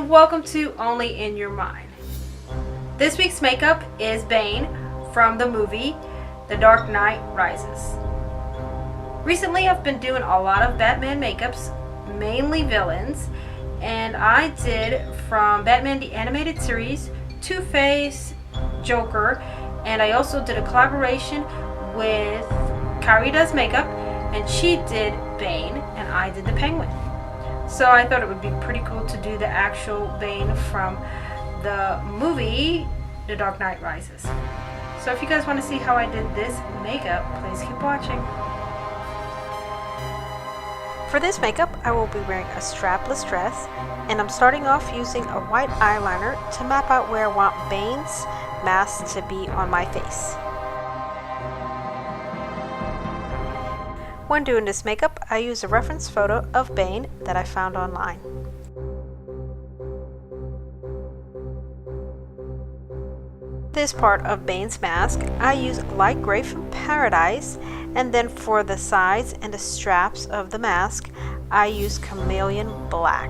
and welcome to Only in Your Mind. This week's makeup is Bane from the movie The Dark Knight Rises. Recently I've been doing a lot of Batman makeups, mainly villains, and I did from Batman the Animated Series, Two-Face, Joker, and I also did a collaboration with Kyrie Does Makeup, and she did Bane and I did the Penguin. So I thought it would be pretty cool to do the actual Bane from the movie The Dark Knight Rises. So if you guys want to see how I did this makeup, please keep watching. For this makeup, I will be wearing a strapless dress, and I'm starting off using a white eyeliner to map out where I want Bane's mask to be on my face. When doing this makeup, I use a reference photo of Bane that I found online. This part of Bane's mask, I use light gray from Paradise, and then for the sides and the straps of the mask, I use Cameleon black.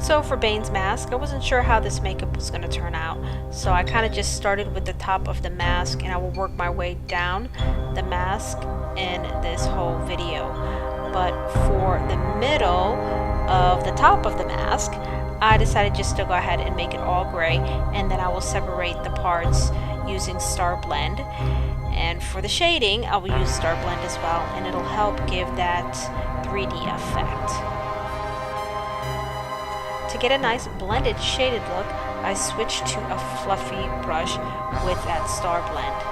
So for Bane's mask, I wasn't sure how this makeup was going to turn out, so I kind of just started with the top of the mask, and I will work my way down the mask in this whole video. But for the middle of the top of the mask, I decided just to go ahead and make it all gray, and then I will separate the parts using starblend. And for the shading, I will use starblend as well, and it'll help give that 3D effect. To get a nice blended shaded look, I switched to a fluffy brush with that starblend.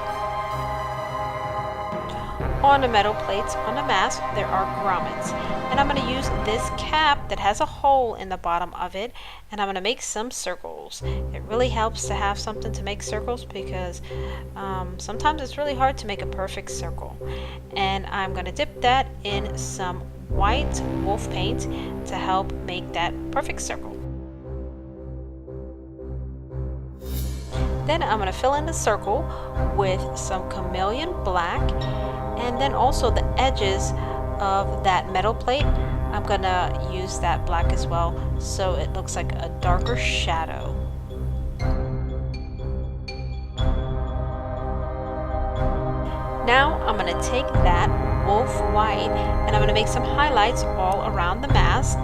On the metal plates on the mask, there are grommets, and I'm going to use this cap that has a hole in the bottom of it, and I'm going to make some circles. It really helps to have something to make circles because sometimes it's really hard to make a perfect circle. And I'm going to dip that in some white Wolfe paint to help make that perfect circle. Then I'm going to fill in the circle with some Cameleon black, and then also the edges of that metal plate, I'm going to use that black as well so it looks like a darker shadow. Now I'm going to take that Wolfe white and I'm going to make some highlights all around the mask,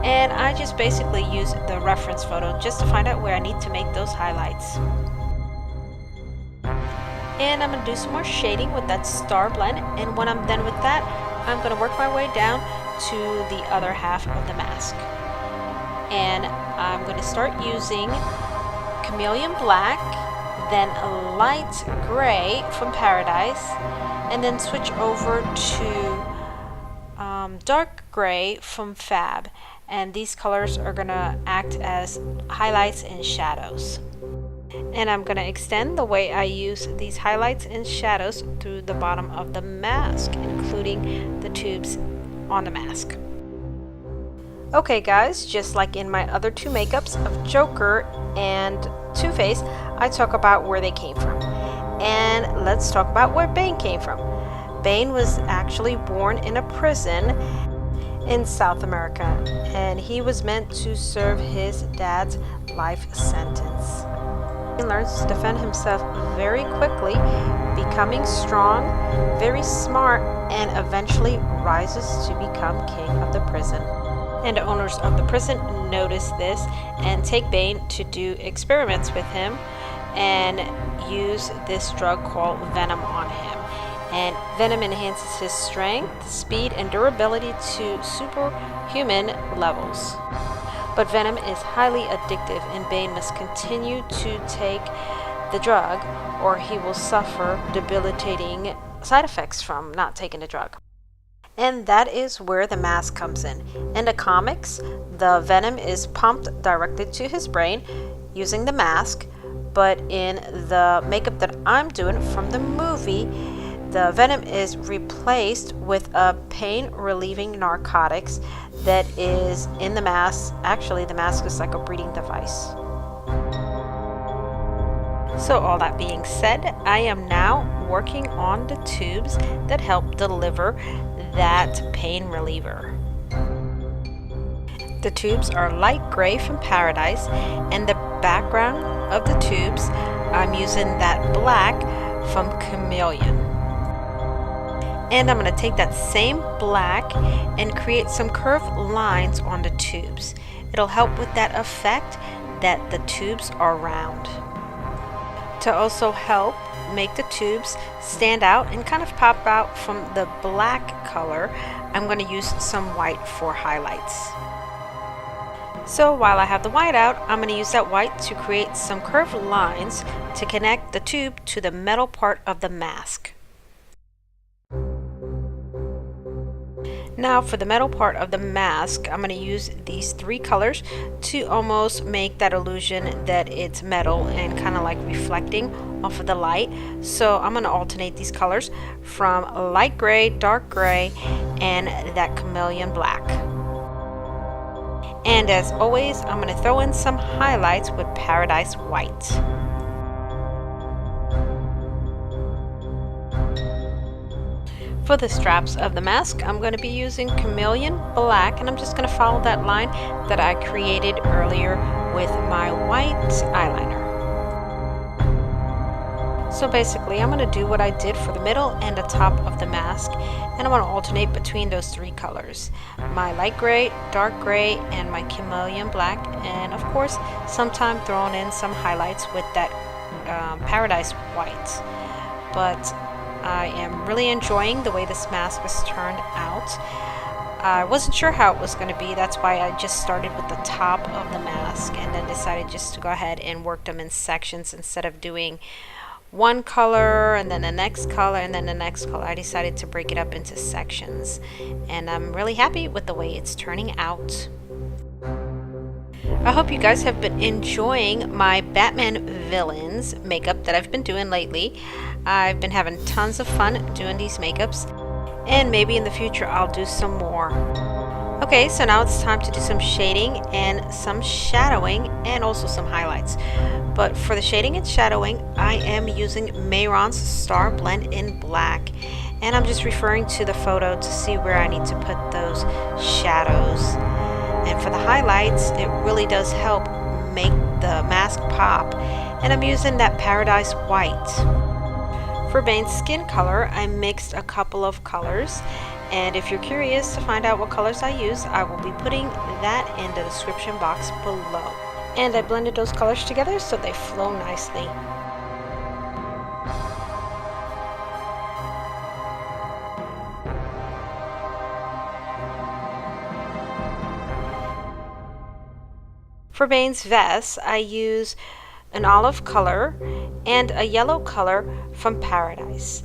and I just basically use the reference photo just to find out where I need to make those highlights. And I'm going to do some more shading with that starblend, and when I'm done with that, I'm going to work my way down to the other half of the mask. And I'm going to start using Cameleon black, then a light gray from Paradise, and then switch over to dark gray from Fab. And these colors are going to act as highlights and shadows. And I'm going to extend the way I use these highlights and shadows through the bottom of the mask, including the tubes on the mask. Okay guys, just like in my other two makeups of Joker and Two-Face, I talk about where they came from. And let's talk about where Bane came from. Bane was actually born in a prison in South America, and he was meant to serve his dad's life sentence. He learns to defend himself very quickly, becoming strong, very smart, and eventually rises to become king of the prison. And the owners of the prison notice this and take Bane to do experiments with him and use this drug called venom on him. And venom enhances his strength, speed, and durability to superhuman levels. But venom is highly addictive, and Bane must continue to take the drug or he will suffer debilitating side effects from not taking the drug. And that is where the mask comes in. In the comics, the venom is pumped directly to his brain using the mask, but in the makeup that I'm doing from the movie, the venom is replaced with a pain-relieving narcotics that is in the mask. Actually, the mask is like a breathing device. So all that being said, I am now working on the tubes that help deliver that pain reliever. The tubes are light gray from Paradise, and the background of the tubes, I'm using that black from Cameleon. And I'm going to take that same black and create some curved lines on the tubes. It'll help with that effect that the tubes are round. To also help make the tubes stand out and kind of pop out from the black color, I'm going to use some white for highlights. So while I have the white out, I'm going to use that white to create some curved lines to connect the tube to the metal part of the mask. Now for the metal part of the mask, I'm going to use these three colors to almost make that illusion that it's metal and kind of like reflecting off of the light. So I'm going to alternate these colors from light gray, dark gray, and that chameleon black. And as always, I'm going to throw in some highlights with Paradise White. For the straps of the mask, I'm going to be using Cameleon Black, and I'm just going to follow that line that I created earlier with my white eyeliner. So basically, I'm going to do what I did for the middle and the top of the mask, and I want to alternate between those three colors. My light gray, dark gray, and my Cameleon Black, and of course, sometime throwing in some highlights with that Paradise White. But I am really enjoying the way this mask has turned out. I wasn't sure how it was going to be, that's why I just started with the top of the mask and then decided just to go ahead and work them in sections instead of doing one color and then the next color and then the next color. I decided to break it up into sections, and I'm really happy with the way it's turning out. I hope you guys have been enjoying my Batman villains makeup that I've been doing lately. I've been having tons of fun doing these makeups, and maybe in the future I'll do some more. Okay, so now it's time to do some shading and some shadowing and also some highlights. But for the shading and shadowing, I am using Mehron's Starblend in black, and I'm just referring to the photo to see where I need to put those shadows. And for the highlights, it really does help make the mask pop, and I'm using that Paradise White. For Bane's skin color, I mixed a couple of colors, and if you're curious to find out what colors I use, I will be putting that in the description box below. And I blended those colors together so they flow nicely. For Bane's vest, I use an olive color and a yellow color from Paradise.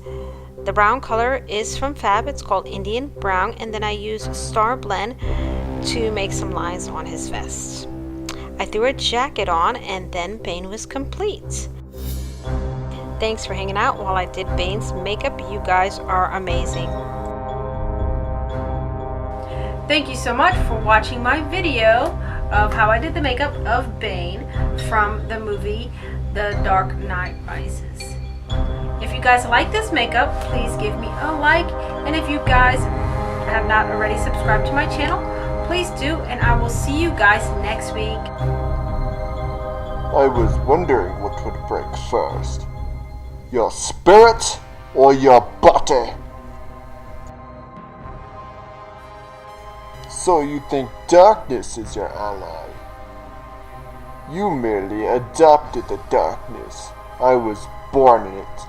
The brown color is from Fab, it's called Indian Brown, and then I use Starblend to make some lines on his vest. I threw a jacket on, and then Bane was complete. Thanks for hanging out while I did Bane's makeup. You guys are amazing. Thank you so much for watching my video of how I did the makeup of Bane from the movie The Dark Knight Rises. If you guys like this makeup, please give me a like, and if you guys have not already subscribed to my channel, please do, and I will see you guys next week. I was wondering what would break first, your spirit or your body? So you think darkness is your ally? You merely adopted the darkness. I was born in it.